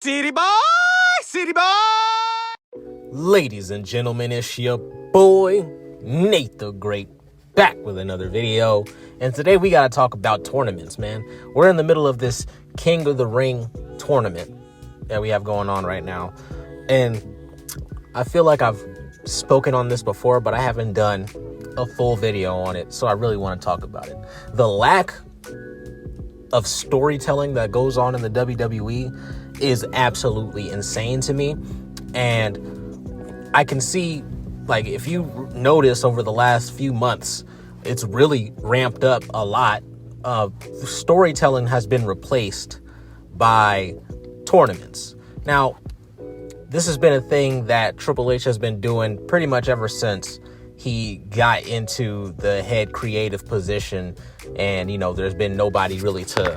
City boy, city boy. Ladies and gentlemen, it's your boy, Nate the Great, back with another video. And today we got to talk about tournaments, man. We're in the middle of this King of the Ring tournament that we have going on right now. And I feel like I've spoken on this before, but I haven't done a full video on it. So I really want to talk about it. The lack of storytelling that goes on in the WWE is absolutely insane to me. And I can see, like, if you notice over the last few months, it's really ramped up a lot. Storytelling has been replaced by tournaments. Now, this has been a thing that Triple H has been doing pretty much ever since he got into the head creative position. And, there's been nobody really to,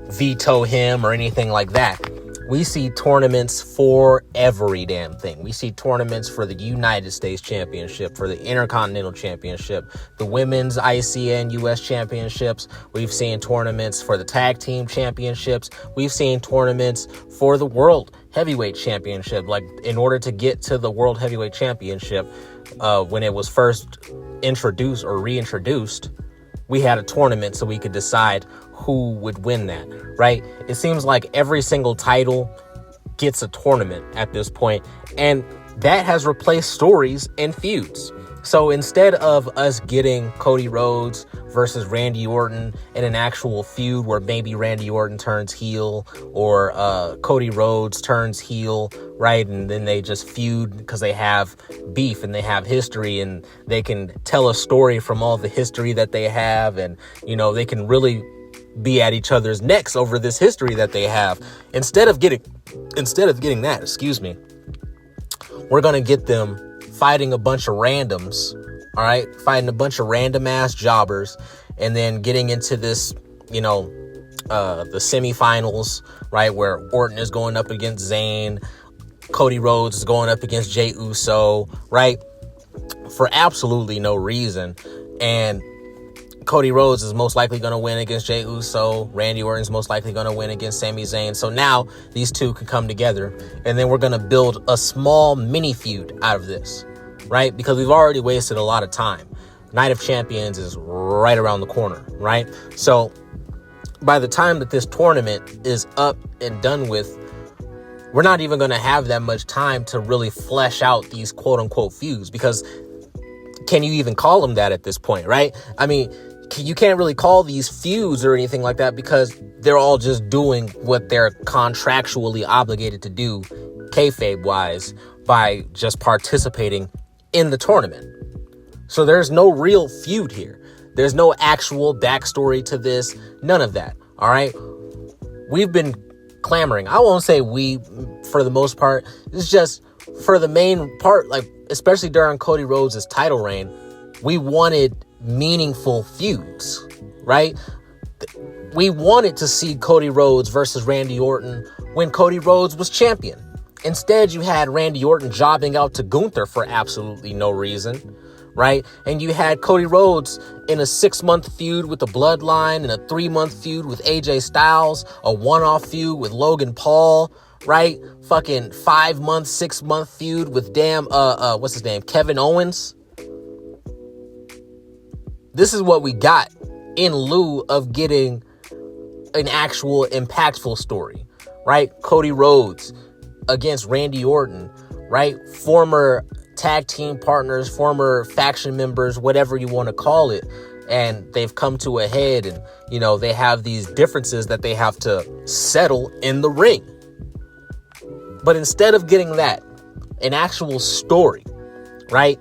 veto him or anything like that. We see tournaments for every damn thing. We see tournaments for the United States Championship, for the Intercontinental Championship, the Women's ICN US Championships. We've seen tournaments for the Tag Team Championships. We've seen tournaments for the World Heavyweight Championship. Like, in order to get to the World Heavyweight Championship, when it was first introduced or reintroduced, we had a tournament so we could decide who would win that, right? It seems like every single title gets a tournament at this point, and that has replaced stories and feuds. So instead of us getting Cody Rhodes versus Randy Orton in an actual feud where maybe Randy Orton turns heel or Cody Rhodes turns heel, right? And then they just feud because they have beef and they have history and they can tell a story from all the history that they have. And, they can really be at each other's necks over this history that they have. Instead of getting that, we're going to get them fighting a bunch of randoms, all right? Fighting a bunch of random ass jobbers and then getting into this, the semifinals, right? Where Orton is going up against Zayn, Cody Rhodes is going up against Jey Uso, right? For absolutely no reason. And Cody Rhodes is most likely going to win against Jey Uso. Randy Orton is most likely going to win against Sami Zayn. So now these two can come together, and then we're going to build a small mini feud out of this, right? Because we've already wasted a lot of time. Night of Champions is right around the corner, right? So by the time that this tournament is up and done with, we're not even going to have that much time to really flesh out these quote unquote feuds, because can you even call them that at this point, right? I mean, you can't really call these feuds or anything like that because they're all just doing what they're contractually obligated to do, kayfabe wise, by just participating in the tournament. So there's no real feud here. There's no actual backstory to this. None of that. All right. We've been clamoring. I won't say we, for the most part. It's just for the main part, like, especially during Cody Rhodes' title reign, we wanted meaningful feuds, right? We wanted to see Cody Rhodes versus Randy Orton when Cody Rhodes was champion. Instead, you had Randy Orton jobbing out to Gunther for absolutely no reason, right? And you had Cody Rhodes in a 6-month feud with the Bloodline and a 3-month feud with AJ Styles, a one-off feud with Logan Paul, right? Fucking 5-month, 6-month feud with what's his name? Kevin Owens. This is what we got in lieu of getting an actual impactful story, right? Cody Rhodes against Randy Orton, right? Former tag team partners, former faction members, whatever you want to call it. And they've come to a head and, they have these differences that they have to settle in the ring. But instead of getting that, an actual story, right?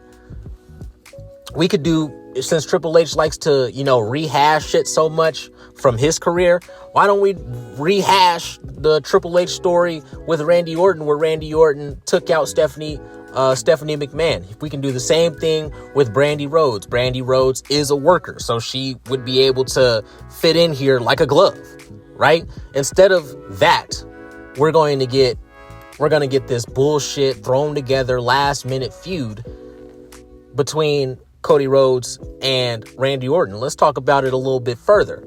We could do, since Triple H likes to, rehash shit so much from his career, why don't we rehash the Triple H story with Randy Orton, where Randy Orton took out Stephanie McMahon? If we can do the same thing with Brandy Rhodes. Brandy Rhodes is a worker, so she would be able to fit in here like a glove, right? Instead of that, we're going to get this bullshit thrown together last minute feud between Cody Rhodes and Randy Orton. Let's talk about it a little bit further.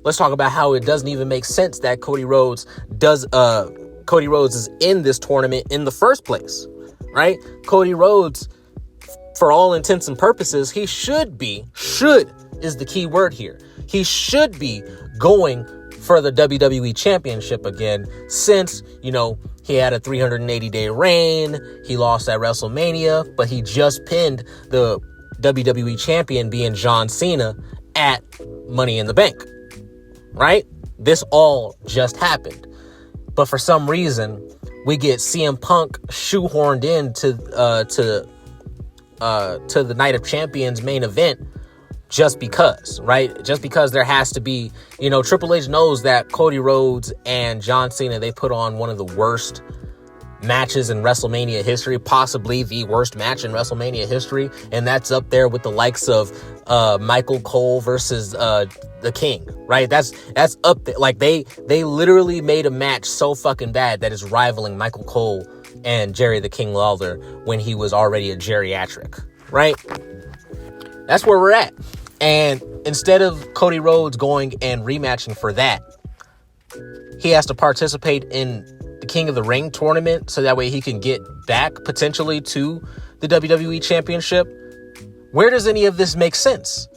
Let's talk about how it doesn't even make sense that Cody Rhodes is in this tournament in the first place, right? Cody Rhodes, for all intents and purposes, he should is the key word here. He should be going for the WWE Championship again, since, he had a 380-day reign. He lost at WrestleMania, but he just pinned the WWE champion, being John Cena, at Money in the Bank, right? This all just happened. But for some reason, we get CM Punk shoehorned into to the Night of Champions main event just because, right? Just because there has to be, Triple H knows that Cody Rhodes and John Cena, they put on one of the worst matches in WrestleMania history, possibly the worst match in WrestleMania history, and that's up there with the likes of Michael Cole versus the King, right? That's up there. Like, they literally made a match so fucking bad that is rivaling Michael Cole and Jerry the King Lawler when he was already a geriatric, right? That's where we're at. And instead of Cody Rhodes going and rematching for that, he has to participate in the King of the Ring tournament so that way he can get back potentially to the WWE Championship. Where does any of this make sense?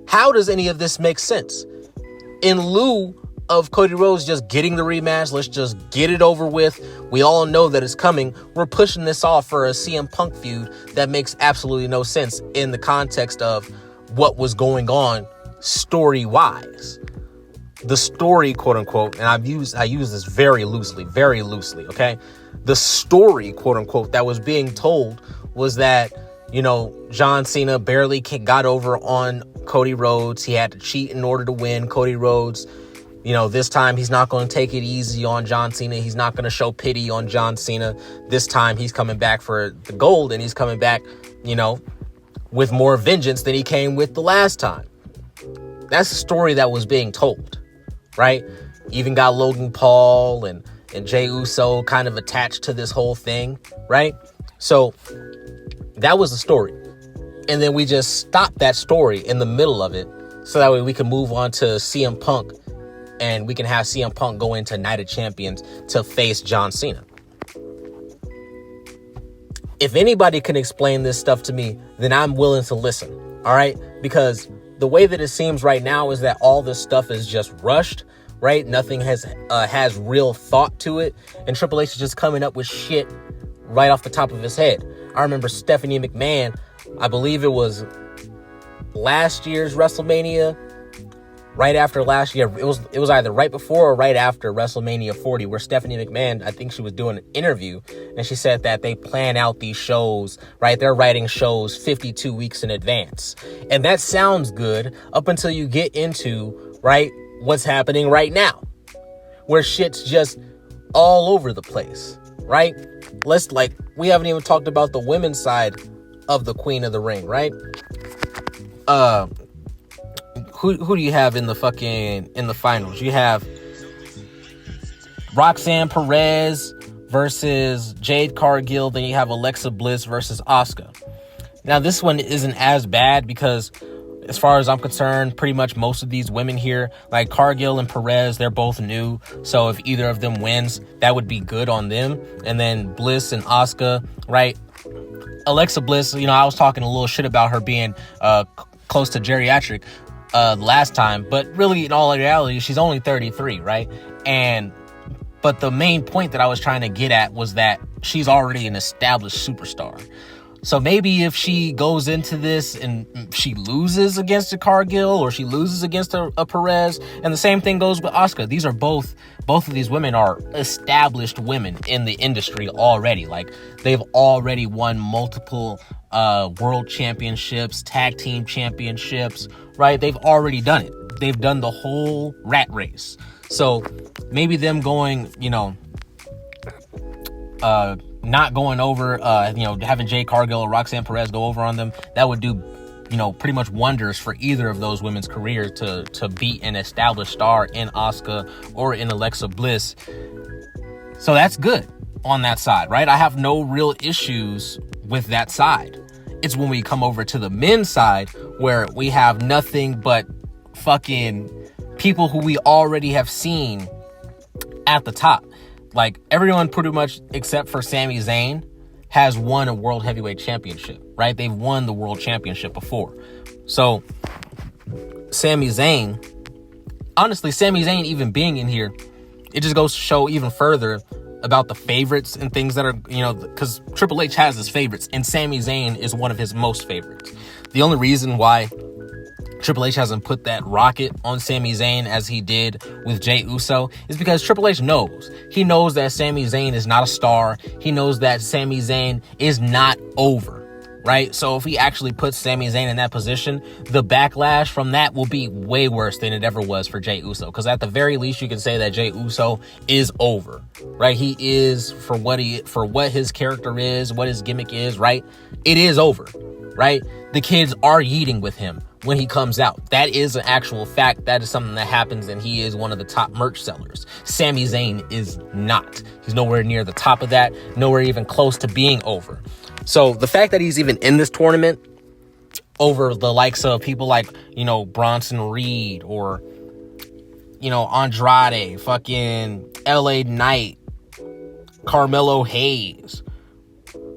How does any of this make sense? In lieu of Cody Rhodes just getting the rematch, let's just get it over with. We all know that it's coming. We're pushing this off for a CM Punk feud that makes absolutely no sense in the context of what was going on story-wise. The story, quote unquote, and I use this very loosely, okay? The story, quote unquote, that was being told was that, John Cena barely got over on Cody Rhodes. He had to cheat in order to win. Cody Rhodes, this time he's not going to take it easy on John Cena. He's not going to show pity on John Cena. This time he's coming back for the gold, and he's coming back, with more vengeance than he came with the last time. That's the story that was being told, right? Even got Logan Paul and Jey Uso kind of attached to this whole thing, right? So that was the story. And then we just stopped that story in the middle of it so that way we can move on to CM Punk, and we can have CM Punk go into Night of Champions to face John Cena. If anybody can explain this stuff to me, then I'm willing to listen, all right? Because the way that it seems right now is that all this stuff is just rushed, right? Nothing has real thought to it, and Triple H is just coming up with shit right off the top of his head. I remember Stephanie McMahon, I believe it was last year's WrestleMania, right after last year, it was either right before or right after WrestleMania 40, where Stephanie McMahon, I think she was doing an interview, and she said that they plan out these shows, right? They're writing shows 52 weeks in advance. And that sounds good up until you get into, right, what's happening right now, where shit's just all over the place, right? We haven't even talked about the women's side of the Queen of the Ring, right? Who do you have in the finals? You have Roxanne Perez versus Jade Cargill. Then you have Alexa Bliss versus Asuka. Now, this one isn't as bad because, as far as I'm concerned, pretty much most of these women here, like Cargill and Perez, they're both new. So if either of them wins, that would be good on them. And then Bliss and Asuka, right? Alexa Bliss, I was talking a little shit about her being close to geriatric last time, but really, in all reality, she's only 33, right? But the main point that I was trying to get at was that she's already an established superstar. So maybe if she goes into this and she loses against a Cargill or she loses against a Perez, and the same thing goes with Asuka. These are both of these women are established women in the industry already. Like, they've already won multiple world championships, tag team championships, right? They've already done it. They've done the whole rat race. So maybe them going, not going over, having Jade Cargill or Roxanne Perez go over on them, that would do, pretty much wonders for either of those women's careers to beat an established star in Asuka or in Alexa Bliss. So that's good on that side, right? I have no real issues with that side. It's when we come over to the men's side where we have nothing but fucking people who we already have seen at the top. Like, everyone pretty much except for Sami Zayn has won a World Heavyweight Championship, right? They've won the World Championship before. So, Sami Zayn, honestly, Sami Zayn even being in here, it just goes to show even further about the favorites and things that are, you know, because Triple H has his favorites, and Sami Zayn is one of his most favorites. The only reason why Triple H hasn't put that rocket on Sami Zayn as he did with Jey Uso is because Triple H knows. He knows that Sami Zayn is not a star. He knows that Sami Zayn is not over, right? So if he actually puts Sami Zayn in that position, the backlash from that will be way worse than it ever was for Jey Uso. Because at the very least, you can say that Jey Uso is over, right? He is, for what his character is, what his gimmick is, right? It is over, right? The kids are yeeting with him when he comes out. That is an actual fact. That is something that happens, and he is one of the top merch sellers. Sami Zayn is not. He's nowhere near the top of that, nowhere even close to being over. So the fact that he's even in this tournament over the likes of people like, you know, Bronson Reed or, you know, Andrade, fucking LA Knight, Carmelo Hayes,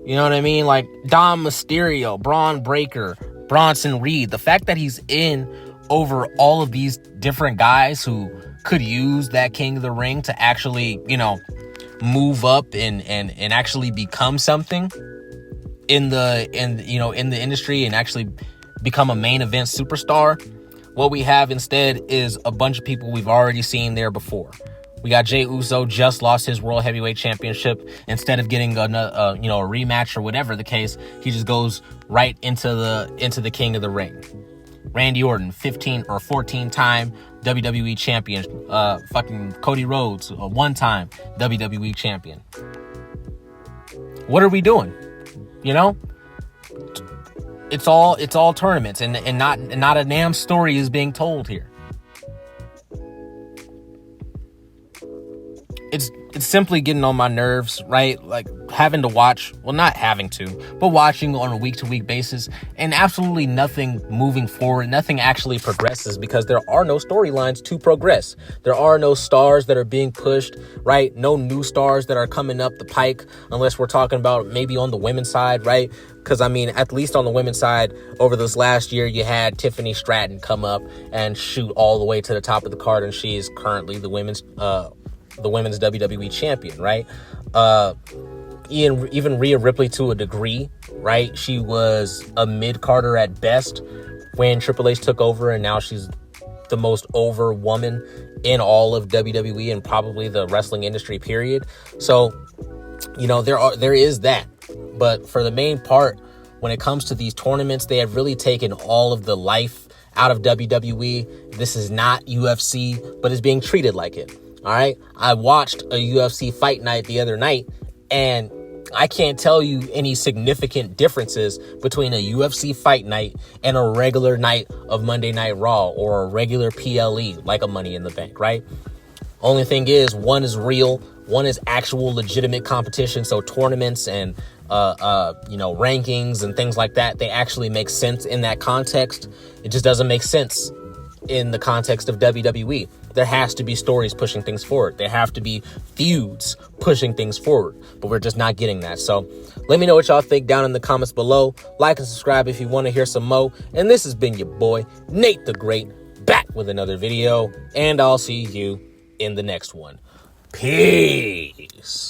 you know what I mean? Like Dom Mysterio, Braun Breaker, Bronson Reed. The fact that he's in over all of these different guys who could use that King of the Ring to actually, you know, move up and actually become something in the industry and actually become a main event superstar. What we have instead is a bunch of people we've already seen there before. We got Jey Uso just lost his World Heavyweight Championship. Instead of getting a rematch or whatever the case, he just goes right into the King of the Ring. Randy Orton, 15 or 14-time WWE champion. Fucking Cody Rhodes, a one-time WWE champion. What are we doing? You know, it's all tournaments, and not a damn story is being told here. It's simply getting on my nerves, right? Like having to watch, well, not having to, but watching on a week-to-week basis, and absolutely nothing moving forward, nothing actually progresses because there are no storylines to progress. There are no stars that are being pushed, right? No new stars that are coming up the pike, unless we're talking about maybe on the women's side, right? Because, I mean, at least on the women's side, over this last year, you had Tiffany Stratton come up and shoot all the way to the top of the card, and she is currently the women's WWE champion, right? Even Rhea Ripley to a degree, right? She was a mid-carder at best when Triple H took over, and now she's the most over woman in all of WWE and probably the wrestling industry, period. So, you know, there is that. But for the main part, when it comes to these tournaments, they have really taken all of the life out of WWE. This is not UFC, but it's being treated like it. All right. I watched a UFC fight night the other night, and I can't tell you any significant differences between a UFC fight night and a regular night of Monday Night Raw or a regular PLE like a Money in the Bank, right? Only thing is, one is real, one is actual legitimate competition. So tournaments and rankings and things like that, they actually make sense in that context. It just doesn't make sense in the context of WWE. There has to be stories pushing things forward. There have to be feuds pushing things forward, but we're just not getting that. So let me know what y'all think down in the comments below. Like and subscribe if you want to hear some mo. And this has been your boy, Nate the Great, back with another video, and I'll see you in the next one. Peace.